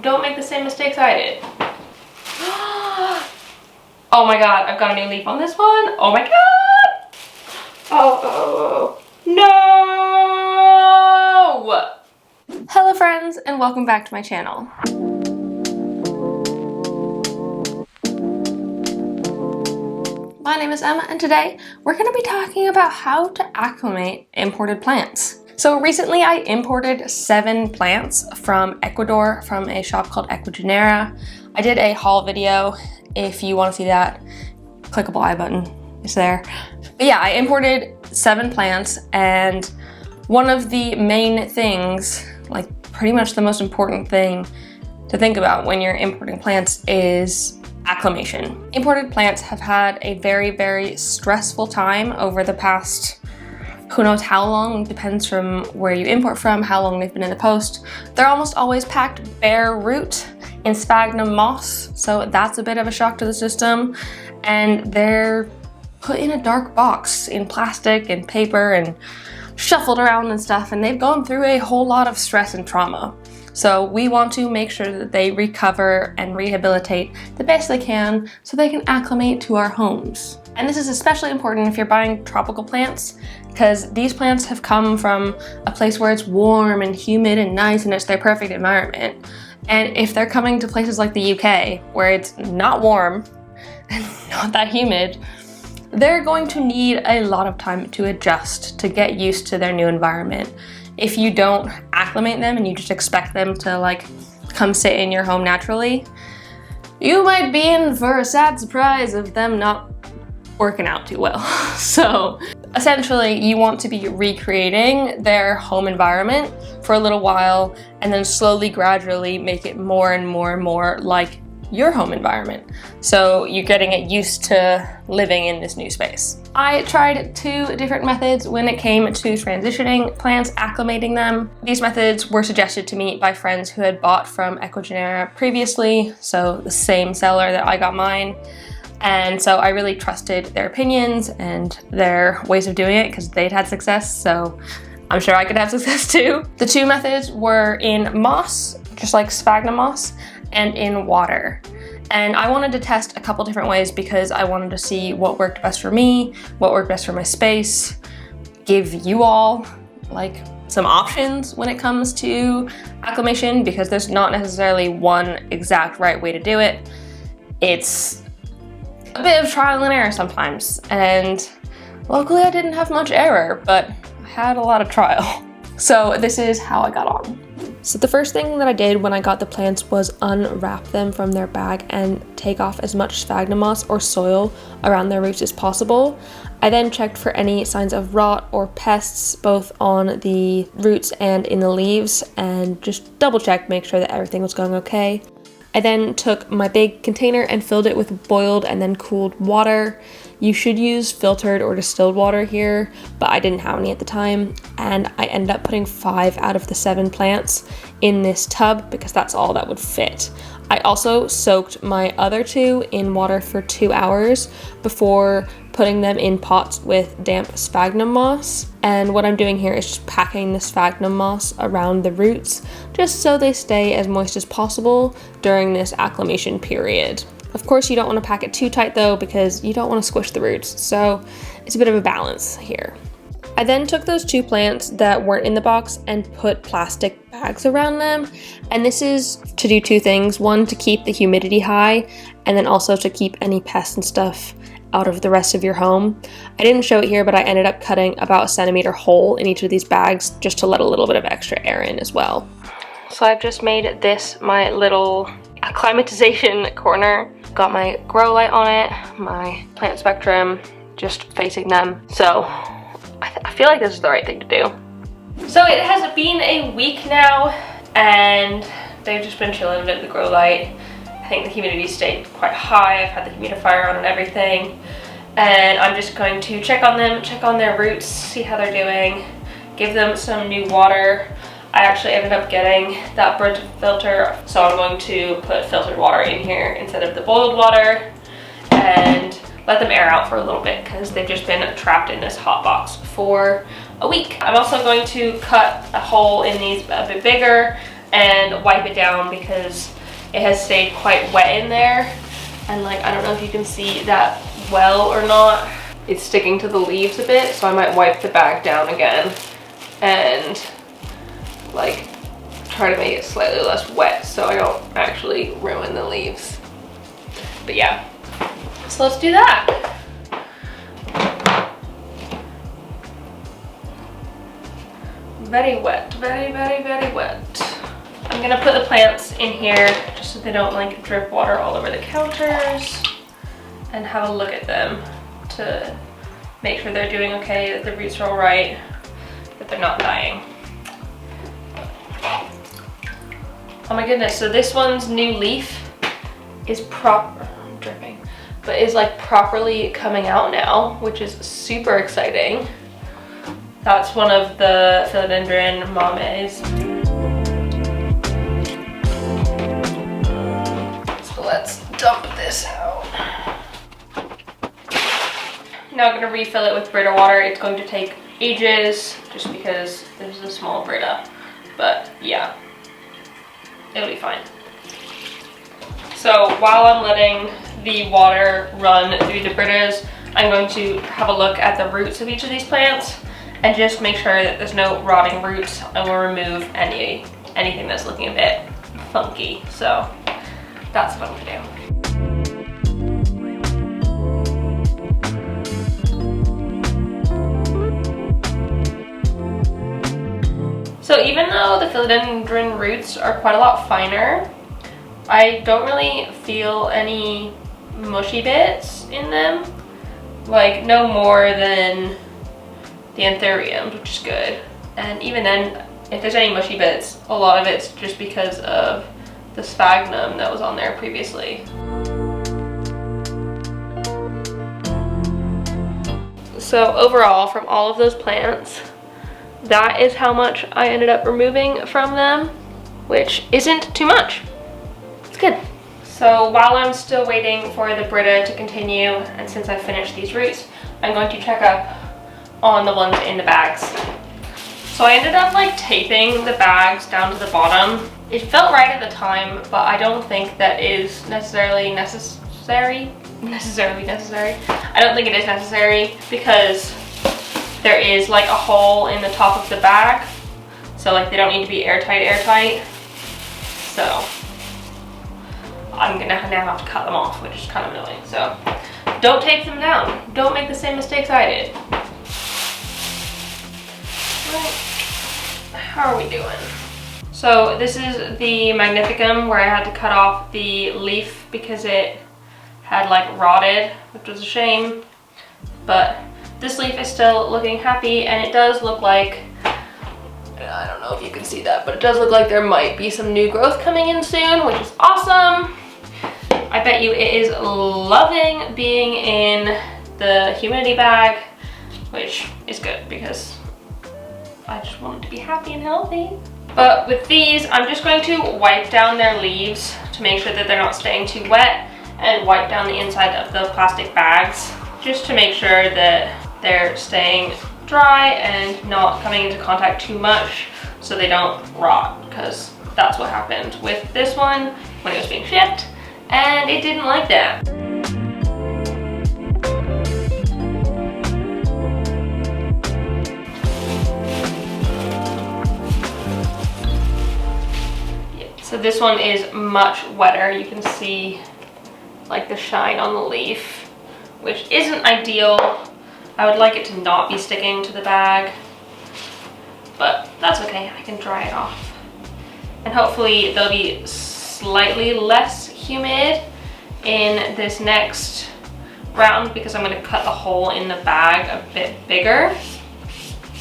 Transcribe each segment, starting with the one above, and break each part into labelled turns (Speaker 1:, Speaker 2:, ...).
Speaker 1: don't make the same mistakes I did. Oh my god, I've got a new leaf on this one. Oh my god! Oh, no! Hello friends, and welcome back to my channel. My name is Emma, and today we're going to be talking about how to acclimate imported plants. So recently I imported 7 plants from Ecuador from a shop called Ecuador. I did a haul video. If you want to see that, clickable I button is there. But yeah, I imported 7 plants, and one of the main things, like pretty much the most important thing to think about when you're importing plants is acclimation. Imported plants have had a very, very stressful time over the past, who knows how long, depends from where you import from, how long they've been in the post. They're almost always packed bare root in sphagnum moss, so that's a bit of a shock to the system. And they're put in a dark box in plastic and paper and shuffled around and stuff, and they've gone through a whole lot of stress and trauma. So we want to make sure that they recover and rehabilitate the best they can so they can acclimate to our homes. And this is especially important if you're buying tropical plants, because these plants have come from a place where it's warm and humid and nice and it's their perfect environment. And if they're coming to places like the UK, where it's not warm and not that humid, they're going to need a lot of time to adjust, to get used to their new environment. If you don't acclimate them and you just expect them to like come sit in your home naturally, you might be in for a sad surprise of them not working out too well. So essentially you want to be recreating their home environment for a little while and then slowly, gradually make it more and more and more like your home environment. So you're getting it used to living in this new space. I tried 2 different methods when it came to transitioning plants, acclimating them. These methods were suggested to me by friends who had bought from Ecuador previously, so the same seller that I got mine. And so I really trusted their opinions and their ways of doing it because they'd had success, so I'm sure I could have success too. The 2 methods were in moss, just like sphagnum moss, and in water. And I wanted to test a couple different ways because I wanted to see what worked best for me, what worked best for my space, give you all like some options when it comes to acclimation, because there's not necessarily one exact right way to do it. It's a bit of trial and error sometimes, and luckily I didn't have much error, but I had a lot of trial. So this is how I got on. So the first thing that I did when I got the plants was unwrap them from their bag and take off as much sphagnum moss or soil around their roots as possible. I then checked for any signs of rot or pests both on the roots and in the leaves, and just double checked, make sure that everything was going okay. I then took my big container and filled it with boiled and then cooled water. You should use filtered or distilled water here, but I didn't have any at the time. And I ended up putting 5 out of the 7 plants in this tub because that's all that would fit. I also soaked my other 2 in water for 2 hours before putting them in pots with damp sphagnum moss. And what I'm doing here is just packing the sphagnum moss around the roots just so they stay as moist as possible during this acclimation period. Of course, you don't want to pack it too tight though, because you don't want to squish the roots. So it's a bit of a balance here. I then took those 2 plants that weren't in the box and put plastic bags around them. And this is to do 2 things. One, to keep the humidity high, and then also to keep any pests and stuff out of the rest of your home. I didn't show it here, but I ended up cutting about a centimeter hole in each of these bags just to let a little bit of extra air in as well. So I've just made this my little acclimatization corner. Got my grow light on it, my plant spectrum just facing them. So I feel like this is the right thing to do. So it has been a week now and they've just been chilling under the grow light. I think the humidity stayed quite high. I've had the humidifier on and everything. And I'm just going to check on them, check on their roots, see how they're doing, give them some new water. I actually ended up getting that Brita filter, so I'm going to put filtered water in here instead of the boiled water and let them air out for a little bit because they've just been trapped in this hot box for a week. I'm also going to cut a hole in these a bit bigger and wipe it down because it has stayed quite wet in there. And like, I don't know if you can see that well or not. It's sticking to the leaves a bit, so I might wipe the bag down again and like try to make it slightly less wet so I don't actually ruin the leaves. But yeah, so let's do that. Very wet, very, very, very wet. I'm gonna put the plants in here just so they don't like drip water all over the counters, and have a look at them to make sure they're doing okay, that the roots are all right, that they're not dying. Oh my goodness, so this one's new leaf is dripping, but is like properly coming out now, which is super exciting. That's one of the Philodendron mames. So let's dump this out. Now I'm gonna refill it with Brita water. It's going to take ages just because this is a small Brita, but yeah, it'll be fine. So while I'm letting the water run through the Britas, I'm going to have a look at the roots of each of these plants and just make sure that there's no rotting roots. I will remove anything that's looking a bit funky. So that's what I'm gonna do. So even though the Philodendron roots are quite a lot finer, I don't really feel any mushy bits in them. Like no more than the Anthurium, which is good. And even then, if there's any mushy bits, a lot of it's just because of the sphagnum that was on there previously. So overall, from all of those plants, that is how much I ended up removing from them, which isn't too much. It's good. So while I'm still waiting for the Brita to continue, and since I've finished these roots, I'm going to check up on the ones in the bags. So I ended up like taping the bags down to the bottom. It felt right at the time, but I don't think that is necessarily necessary. I don't think it is necessary because there is like a hole in the top of the bag. So like they don't need to be airtight. So I'm gonna now have to cut them off, which is kind of annoying. So don't tape them down. Don't make the same mistakes I did. How are we doing? So this is the Magnificum where I had to cut off the leaf because it had like rotted, which was a shame. But this leaf is still looking happy, and it does look like, I don't know if you can see that, but it does look like there might be some new growth coming in soon, which is awesome. I bet you it is loving being in the humidity bag, which is good because I just want it to be happy and healthy. But with these, I'm just going to wipe down their leaves to make sure that they're not staying too wet, and wipe down the inside of the plastic bags just to make sure that they're staying dry and not coming into contact too much so they don't rot, because that's what happened with this one when it was being shipped, and it didn't like that. So this one is much wetter. You can see like the shine on the leaf, which isn't ideal. I would like it to not be sticking to the bag, but that's okay. I can dry it off. And hopefully they'll be slightly less humid in this next round because I'm going to cut the hole in the bag a bit bigger.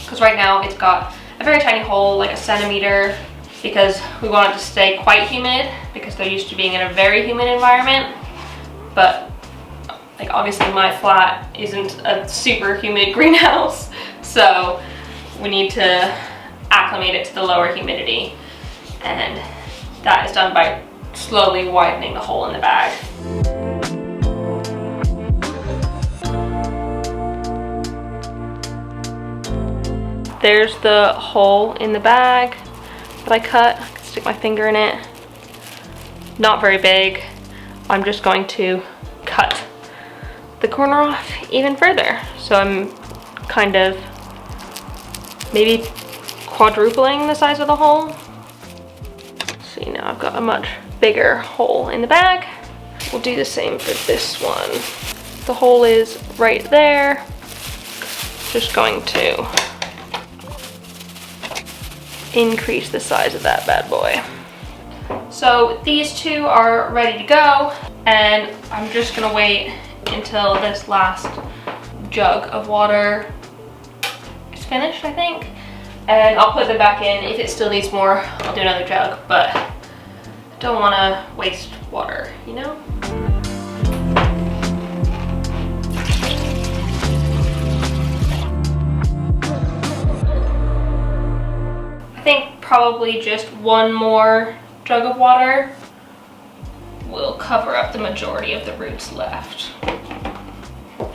Speaker 1: Because right now it's got a very tiny hole, like a centimeter, because we want it to stay quite humid because they're used to being in a very humid environment. But like obviously my flat isn't a super humid greenhouse, so we need to acclimate it to the lower humidity, and that is done by slowly widening the hole in the bag. There's the hole in the bag that I cut. I can stick my finger in it. Not very big. I'm just going to cut the corner off even further. So I'm kind of maybe quadrupling the size of the hole. See, now I've got a much bigger hole in the bag. We'll do the same for this one. The hole is right there. Just going to increase the size of that bad boy. So these two are ready to go, and I'm just gonna wait until this last jug of water is finished, I think. And I'll put them back in. If it still needs more, I'll do another jug, but I don't wanna waste water, you know? I think probably just one more jug of water will cover up the majority of the roots left.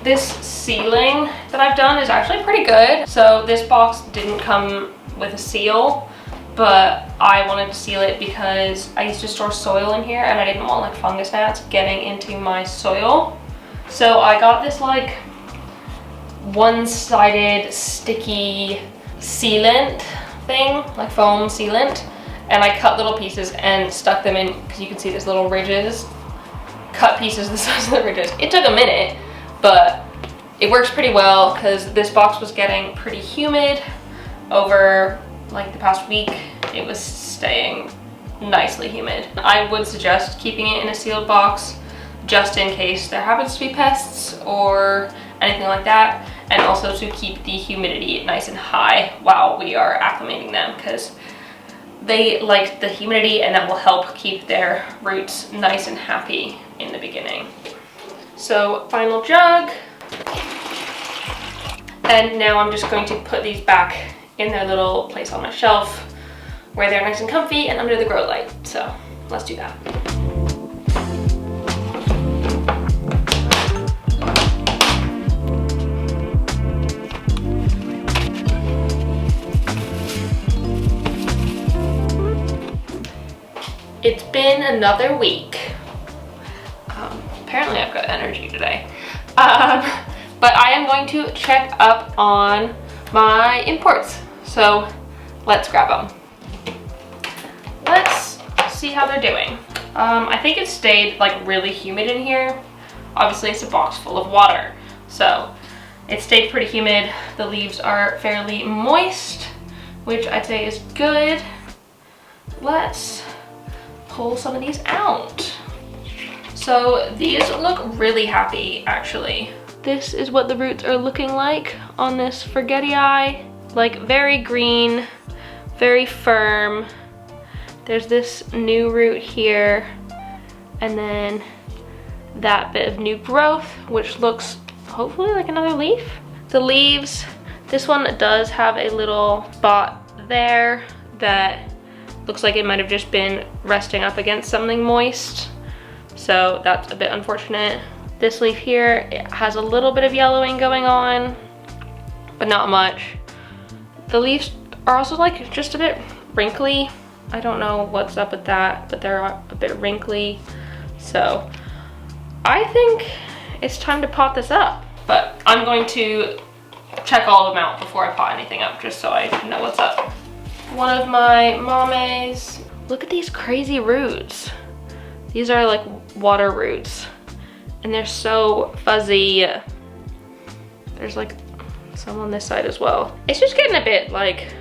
Speaker 1: This sealing that I've done is actually pretty good. So this box didn't come with a seal, but I wanted to seal it because I used to store soil in here and I didn't want like fungus gnats getting into my soil. So I got this like one-sided sticky sealant thing, like foam sealant, and I cut little pieces and stuck them in, because you can see there's little ridges, cut pieces the size of the ridges. It took a minute, but it works pretty well because this box was getting pretty humid over like the past week. It was staying nicely humid. I would suggest keeping it in a sealed box just in case there happens to be pests or anything like that, and also to keep the humidity nice and high while we are acclimating them, because they like the humidity and that will help keep their roots nice and happy in the beginning. So final jug. And now I'm just going to put these back in their little place on my shelf where they're nice and comfy and under the grow light. So let's do that. It's been another week. Apparently I've got energy today. But I am going to check up on my imports. So let's grab them. Let's see how they're doing. I think it stayed like really humid in here. Obviously it's a box full of water, so it stayed pretty humid. The leaves are fairly moist, which I'd say is good. Let's pull some of these out. So these look really happy, actually. This is what the roots are looking like on this forgetii. Like very green, very firm. There's this new root here, and then that bit of new growth, which looks hopefully like another leaf. The leaves, this one does have a little spot there that looks like it might have just been resting up against something moist. So that's a bit unfortunate. This leaf here, it has a little bit of yellowing going on, but not much. The leaves are also like just a bit wrinkly. I don't know what's up with that, but they're a bit wrinkly. So I think it's time to pot this up, but I'm going to check all of them out before I pot anything up, just so I know what's up. One of my mames. Look at these crazy roots. These are like water roots, and they're so fuzzy. There's like some on this side as well. It's just getting a bit like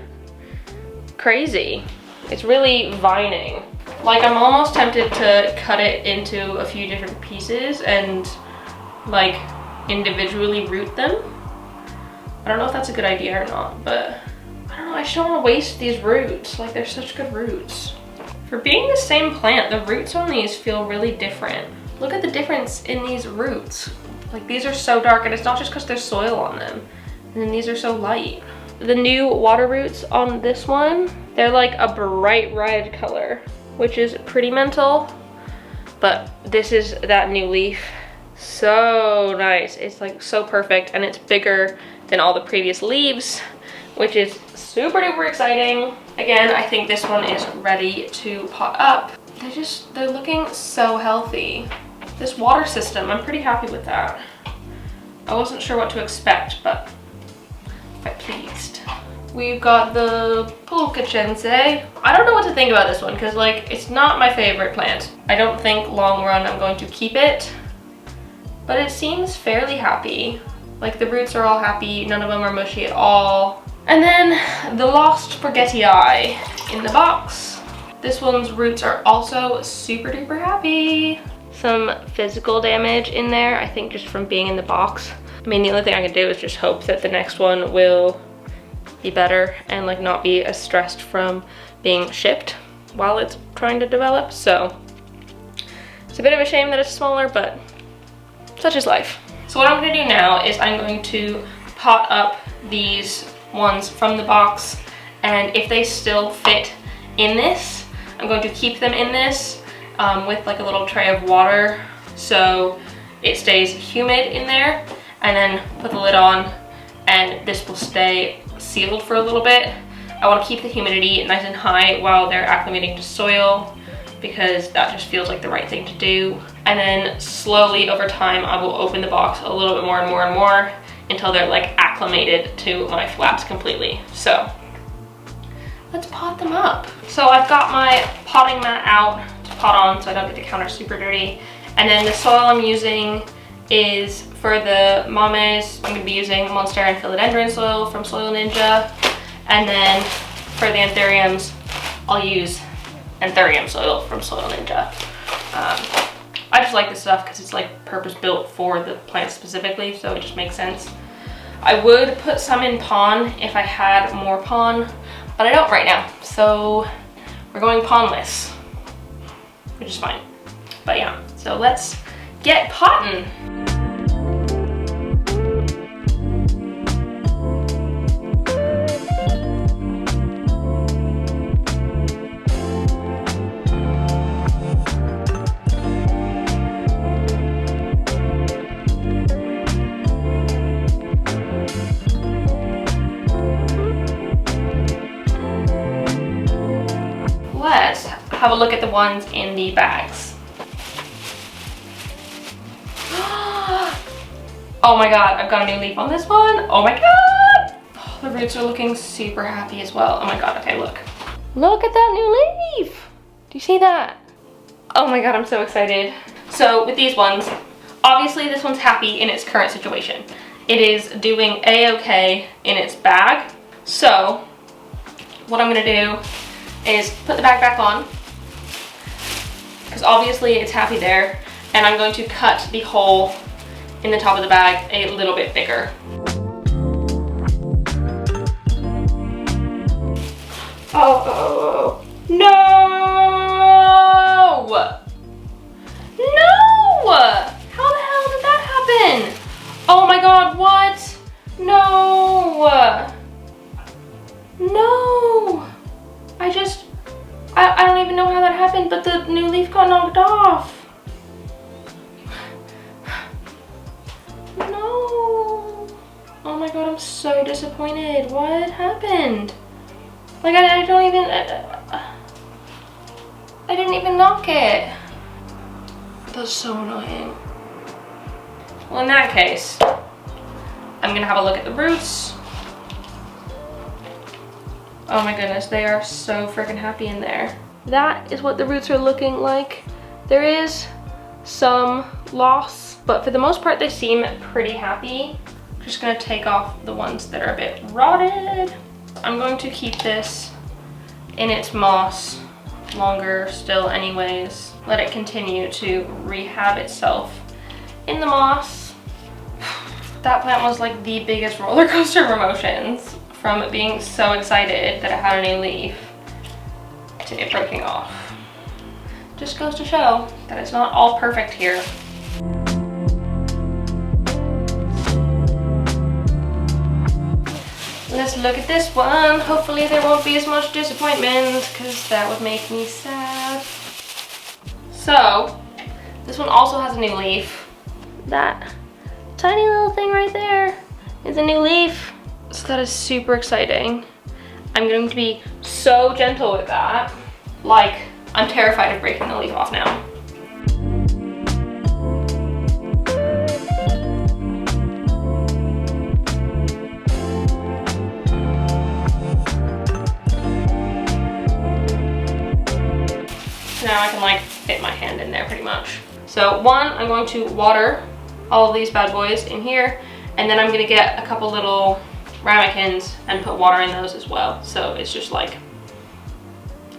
Speaker 1: crazy. It's really vining. Like I'm almost tempted to cut it into a few different pieces and like individually root them. I don't know if that's a good idea or not, but I don't know, I just don't want to waste these roots. Like they're such good roots. For being the same plant, the roots on these feel really different. Look at the difference in these roots. Like these are so dark, and it's not just because there's soil on them. And then these are so light. The new water roots on this one, they're like a bright red color, which is pretty mental. But this is that new leaf. So nice. It's like so perfect, and it's bigger than all the previous leaves, which is super duper exciting. Again, I think this one is ready to pot up. They're looking so healthy. This water system, I'm pretty happy with that. I wasn't sure what to expect, but I'm quite pleased. We've got the Pulcachense. I don't know what to think about this one because like it's not my favorite plant. I don't think long run I'm going to keep it, but it seems fairly happy. Like the roots are all happy, none of them are mushy at all. And then the Lost Forgetii in the box. This one's roots are also super duper happy. Some physical damage in there, I think just from being in the box. I mean, the only thing I can do is just hope that the next one will be better and like not be as stressed from being shipped while it's trying to develop. So it's a bit of a shame that it's smaller, but such is life. So what I'm gonna do now is I'm going to pot up these ones from the box, and if they still fit in this, I'm going to keep them in this with like a little tray of water so it stays humid in there, and then put the lid on and this will stay sealed for a little bit. I want to keep the humidity nice and high while they're acclimating to soil because that just feels like the right thing to do. And then slowly over time I will open the box a little bit more and more and more until they're like acclimated to my flats completely. So let's pot them up. So I've got my potting mat out to pot on so I don't get the counter super dirty. And then the soil I'm using is for the mames. I'm going to be using Monstera and Philodendron soil from Soil Ninja. And then for the Anthuriums, I'll use Anthurium soil from Soil Ninja. I just like this stuff because it's like purpose built for the plant specifically, so it just makes sense. I would put some in pon if I had more pon, but I don't right now. So we're going ponless, which is fine. But yeah, so let's get potting. Let's have a look at the ones in the bags. Oh my god, I've got a new leaf on this one. Oh my god! Oh, the roots are looking super happy as well. Oh my god, okay, look. Look at that new leaf! Do you see that? Oh my god, I'm so excited. So with these ones, obviously this one's happy in its current situation. It is doing a-okay in its bag. So what I'm gonna do is put the bag back on, because obviously it's happy there, and I'm going to cut the hole in the top of the bag a little bit bigger. Oh, no! No! How the hell did that happen? Oh my god, what? No! No! I don't even know how that happened, but the new leaf got knocked off. No. Oh my god, I'm so disappointed. What happened? Like I didn't even knock it. That's so annoying. Well, in that case, I'm gonna have a look at the roots. Oh my goodness, they are so freaking happy in there. That is what the roots are looking like. There is some loss, but for the most part they seem pretty happy. I'm just gonna take off the ones that are a bit rotted. I'm going to keep this in its moss longer still anyways. Let it continue to rehab itself in the moss. That plant was like the biggest roller coaster of emotions, from being so excited that it had a new leaf to it breaking off. Just goes to show that it's not all perfect here. Let's look at this one. Hopefully there won't be as much disappointment, because that would make me sad. So, this one also has a new leaf. That tiny little thing right there is a new leaf. So that is super exciting. I'm going to be so gentle with that. Like, I'm terrified of breaking the leaf off now. Now I can like fit my hand in there pretty much. So one, I'm going to water all of these bad boys in here, and then I'm gonna get a couple little ramekins and put water in those as well. So it's just like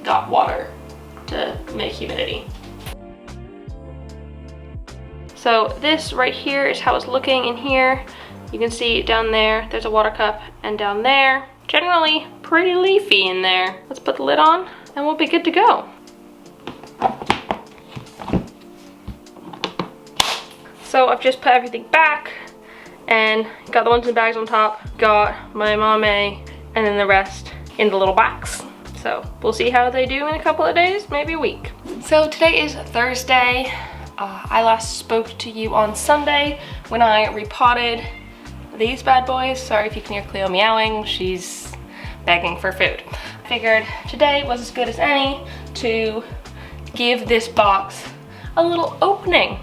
Speaker 1: got water to make humidity. So this right here is how it's looking in here. You can see down there, there's a water cup, and down there, generally pretty leafy in there. Let's put the lid on and we'll be good to go. So I've just put everything back and got the ones in bags on top, got my mame, and then the rest in the little box. So we'll see how they do in a couple of days, maybe a week. So today is Thursday. I last spoke to you on Sunday when I repotted these bad boys. Sorry if you can hear Cleo meowing, she's begging for food. I figured today was as good as any to give this box a little opening.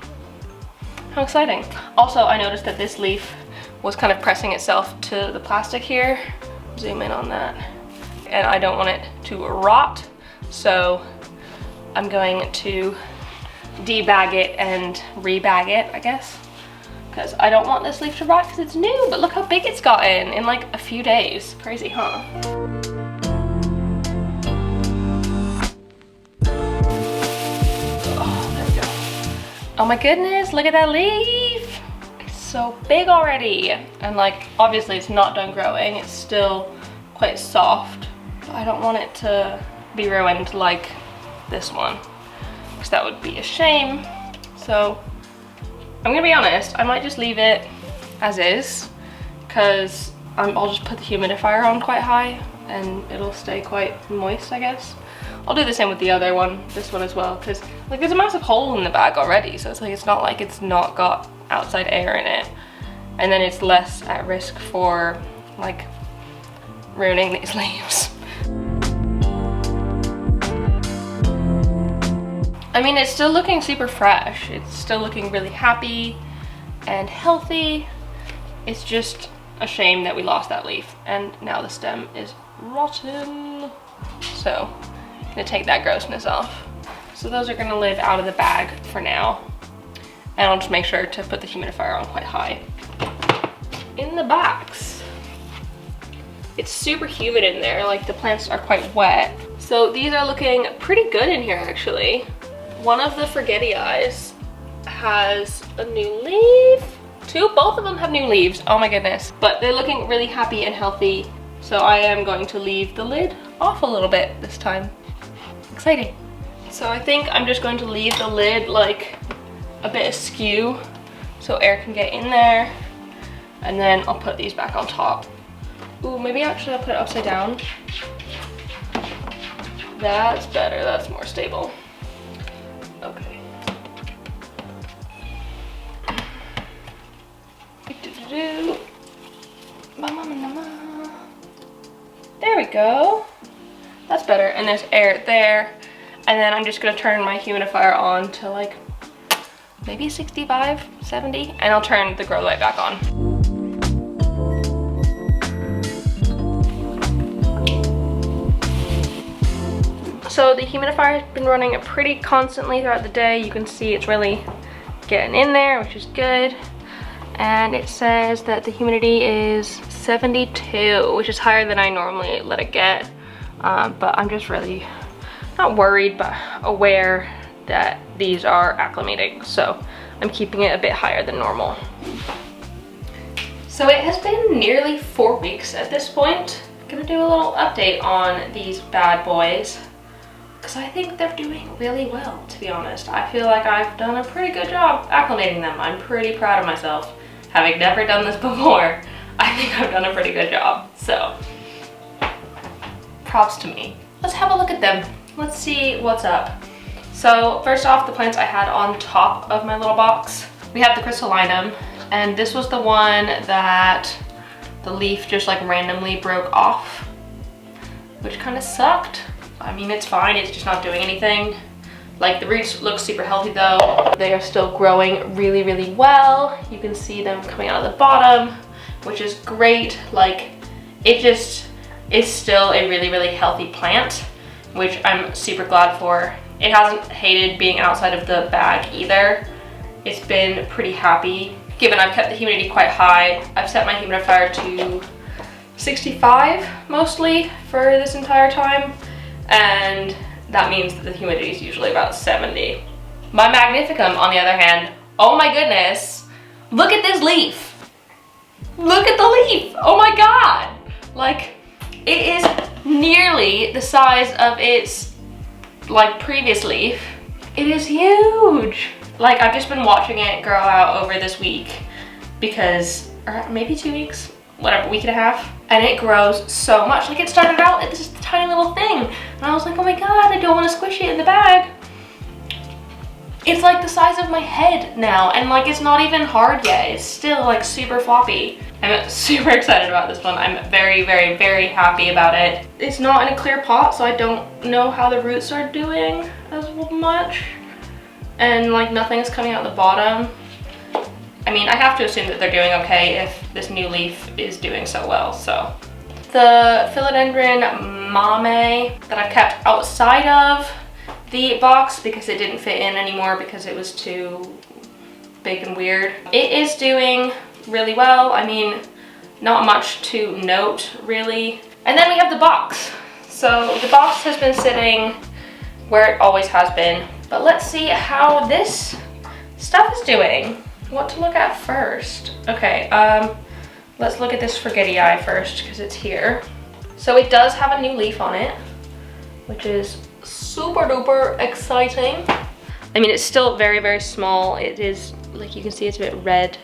Speaker 1: How exciting. Also, I noticed that this leaf was kind of pressing itself to the plastic here. Zoom in on that. And I don't want it to rot, so I'm going to debag it and rebag it, I guess. Because I don't want this leaf to rot because it's new, but look how big it's gotten in like a few days. Crazy, huh? Oh my goodness, look at that leaf. It's so big already. And like, obviously it's not done growing. It's still quite soft. But I don't want it to be ruined like this one, because that would be a shame. So I'm gonna be honest, I might just leave it as is, because I'll just put the humidifier on quite high and it'll stay quite moist, I guess. I'll do the same with the other one, this one as well, because like there's a massive hole in the bag already, so it's like it's not like it's not got outside air in it, and then it's less at risk for like ruining these leaves. I mean, it's still looking super fresh. It's still looking really happy and healthy. It's just a shame that we lost that leaf, and now the stem is rotten. So I'm gonna take that grossness off. So those are gonna live out of the bag for now. And I'll just make sure to put the humidifier on quite high. In the box, it's super humid in there, like the plants are quite wet. So these are looking pretty good in here actually. One of the forgetty eyes has a new leaf. Both of them have new leaves, oh my goodness. But they're looking really happy and healthy. So I am going to leave the lid off a little bit this time. Exciting. So I think I'm just going to leave the lid like a bit askew so air can get in there, and then I'll put these back on top. Ooh, maybe actually I'll put it upside down. That's better, that's more stable. Okay. There we go. That's better, and there's air there. And then I'm just gonna turn my humidifier on to like maybe 65, 70, and I'll turn the grow light back on. So the humidifier has been running pretty constantly throughout the day. You can see it's really getting in there, which is good. And it says that the humidity is 72, which is higher than I normally let it get. But I'm just really not worried, but aware that these are acclimating. So I'm keeping it a bit higher than normal. So it has been nearly 4 weeks at this point. I'm gonna do a little update on these bad boys, because I think they're doing really well, to be honest. I feel like I've done a pretty good job acclimating them. I'm pretty proud of myself. Having never done this before, I think I've done a pretty good job. So props to me. Let's have a look at them. Let's see what's up. So first off, the plants I had on top of my little box. We have the crystallinum, and this was the one that the leaf just like randomly broke off. which kind of sucked. I mean, it's fine, it's just not doing anything. Like, the roots look super healthy though. They are still growing really, really well. You can see them coming out of the bottom, which is great. Like, it just is still a really, really healthy plant, which I'm super glad for. It hasn't hated being outside of the bag either. It's been pretty happy. Given I've kept the humidity quite high, I've set my humidifier to 65 mostly for this entire time, and that means that the humidity is usually about 70. My Magnificum, on the other hand, oh my goodness, look at this leaf. Look at the leaf, oh my God. Like, it is nearly the size of its like previous leaf. It is huge. Like, I've just been watching it grow out over this week because, or maybe 2 weeks, whatever, week and a half, and it grows so much. Like, it started out as this tiny little thing, and I was like, oh my God, I don't want to squish it in the bag. It's like the size of my head now, and like, it's not even hard yet. It's still like super floppy. I'm super excited about this one. I'm very, very, very happy about it. It's not in a clear pot, so I don't know how the roots are doing as much, and like, nothing is coming out the bottom. I mean, I have to assume that they're doing okay if this new leaf is doing so well, so. The Philodendron mame that I've kept outside of the box because it didn't fit in anymore because it was too big and weird. It is doing really well. I mean, not much to note really. And then we have the box. So the box has been sitting where it always has been, but let's see how this stuff is doing. What to look at first? Okay, let's look at this forgetti first because it's here. So it does have a new leaf on it, which is super duper exciting. I mean, it's still very, very small. It is, like, you can see it's a bit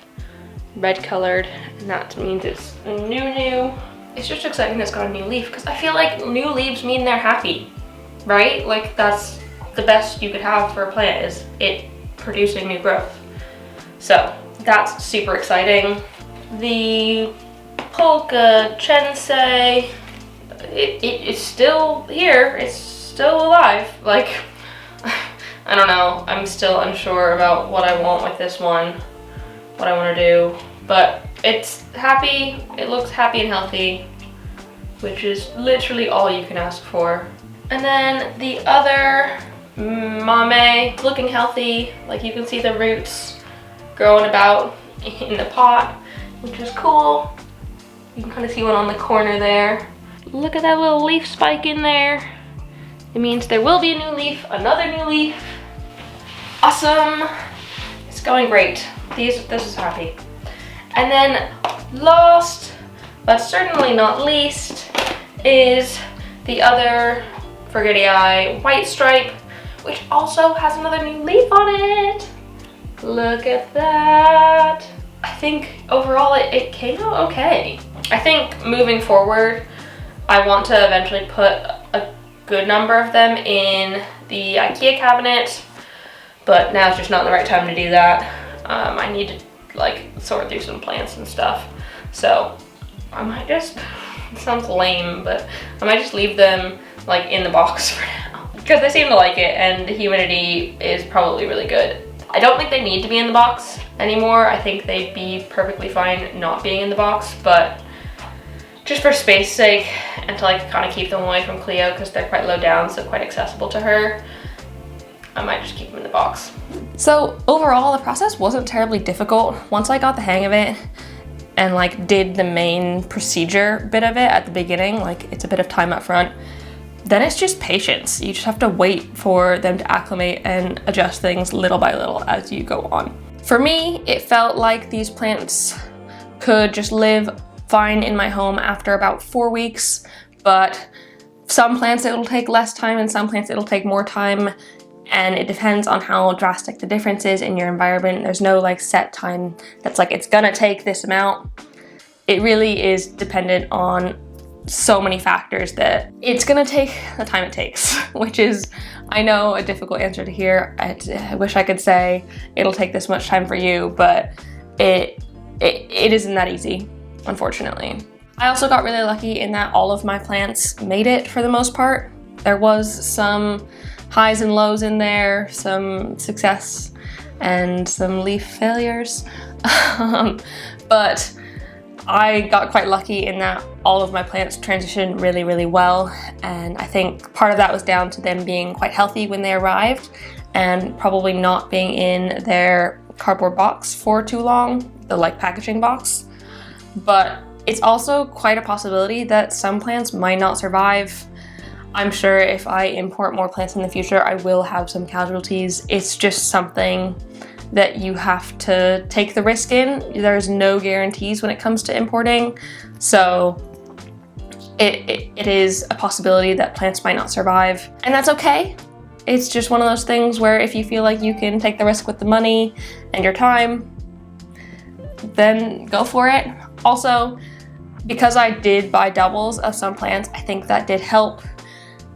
Speaker 1: red colored, and that means it's new. It's just exciting that it's got a new leaf because I feel like new leaves mean they're happy, right? Like, that's the best you could have for a plant, is it producing new growth. So that's super exciting. The Polka Chensei, it's still here. It's still alive. Like, I don't know. I'm still unsure about what I want with this one, what I want to do. But it's happy. It looks happy and healthy, which is literally all you can ask for. And then the other mame, looking healthy. Like, you can see the roots growing about in the pot, which is cool. You can kind of see one on the corner there. Look at that little leaf spike in there. It means there will be a new leaf, another new leaf. Awesome. It's going great. This is happy. And then last, but certainly not least, is the other forgetti white stripe, which also has another new leaf on it. Look at that. I think overall it came out okay. I think moving forward, I want to eventually put a good number of them in the IKEA cabinet, but now's just not the right time to do that. I need to like sort through some plants and stuff. So I might just, it sounds lame, but I might just leave them like in the box for now because they seem to like it and the humidity is probably really good. I don't think they need to be in the box anymore. I think they'd be perfectly fine not being in the box, but just for space sake and to like kind of keep them away from Cleo because they're quite low down, so quite accessible to her, I might just keep them in the box. So overall, the process wasn't terribly difficult. Once I got the hang of it and like did the main procedure bit of it at the beginning, like it's a bit of time up front, then it's just patience. You just have to wait for them to acclimate and adjust things little by little as you go on. For me, it felt like these plants could just live fine in my home after about 4 weeks, but some plants it'll take less time and some plants it'll take more time, and it depends on how drastic the difference is in your environment. There's no like set time that's like it's gonna take this amount. It really is dependent on so many factors that it's gonna take the time it takes, which is, I know, a difficult answer to hear. I wish I could say it'll take this much time for you, but it isn't that easy, unfortunately. I also got really lucky in that all of my plants made it for the most part. There was some highs and lows in there, some success and some leaf failures. But I got quite lucky in that all of my plants transitioned really, really well. And I think part of that was down to them being quite healthy when they arrived and probably not being in their cardboard box for too long, the like packaging box. But it's also quite a possibility that some plants might not survive. I'm sure if I import more plants in the future, I will have some casualties. It's just something that you have to take the risk in. There's no guarantees when it comes to importing. So it is a possibility that plants might not survive, and that's okay. It's just one of those things where if you feel like you can take the risk with the money and your time, then go for it. Also, because I did buy doubles of some plants, I think that did help.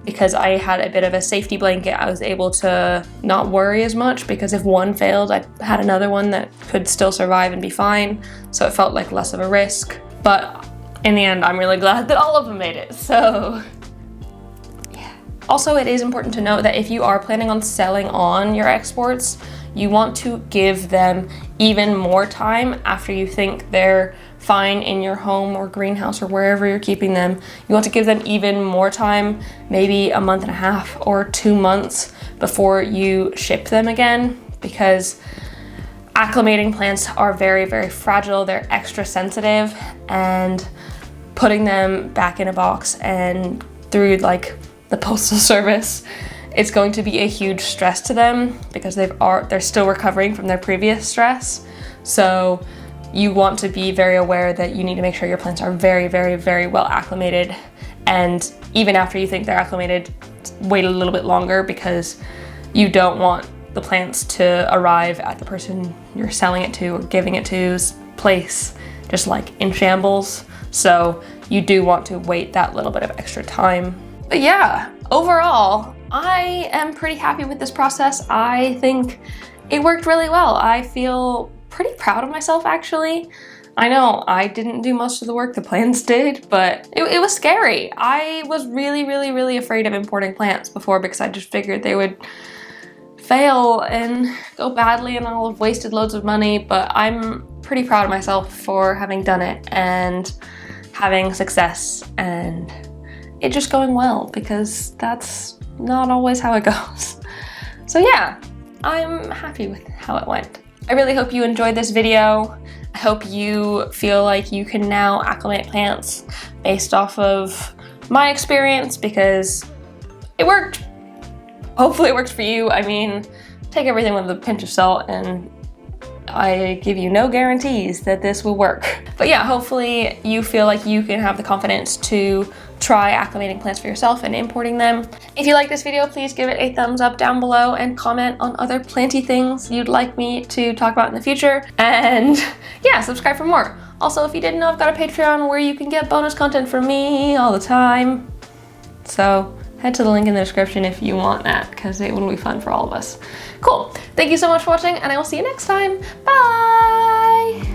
Speaker 1: Because I had a bit of a safety blanket, I was able to not worry as much, because if one failed, I had another one that could still survive and be fine. So it felt like less of a risk. But in the end, I'm really glad that all of them made it, so yeah. Also, it is important to note that if you are planning on selling on your exports, you want to give them even more time after you think they're fine in your home or greenhouse or wherever you're keeping them. You want to give them even more time, maybe a month and a half or 2 months before you ship them again, because acclimating plants are very, very fragile. They're extra sensitive, and putting them back in a box and through like the postal service, it's going to be a huge stress to them because they're still recovering from their previous stress. So you want to be very aware that you need to make sure your plants are very, very, very well acclimated. And even after you think they're acclimated, wait a little bit longer, because you don't want the plants to arrive at the person you're selling it to or giving it to's place just like in shambles. So you do want to wait that little bit of extra time. But yeah, overall, I am pretty happy with this process. I think it worked really well. I feel pretty proud of myself, actually. I know I didn't do most of the work, the plants did, but it was scary. I was really, really, really afraid of importing plants before, because I just figured they would fail and go badly and I'll have wasted loads of money. But I'm pretty proud of myself for having done it and having success and it just going well, because that's not always how it goes. So yeah, I'm happy with how it went. I really hope you enjoyed this video. I hope you feel like you can now acclimate plants based off of my experience, because it worked. Hopefully it works for you. I mean, take everything with a pinch of salt, and I give you no guarantees that this will work. But yeah, hopefully you feel like you can have the confidence to try acclimating plants for yourself and importing them. If you like this video, please give it a thumbs up down below and comment on other planty things you'd like me to talk about in the future. And yeah, subscribe for more. Also, if you didn't know, I've got a Patreon where you can get bonus content from me all the time. So head to the link in the description if you want that, because it will be fun for all of us. Cool. Thank you so much for watching, and I will see you next time. Bye!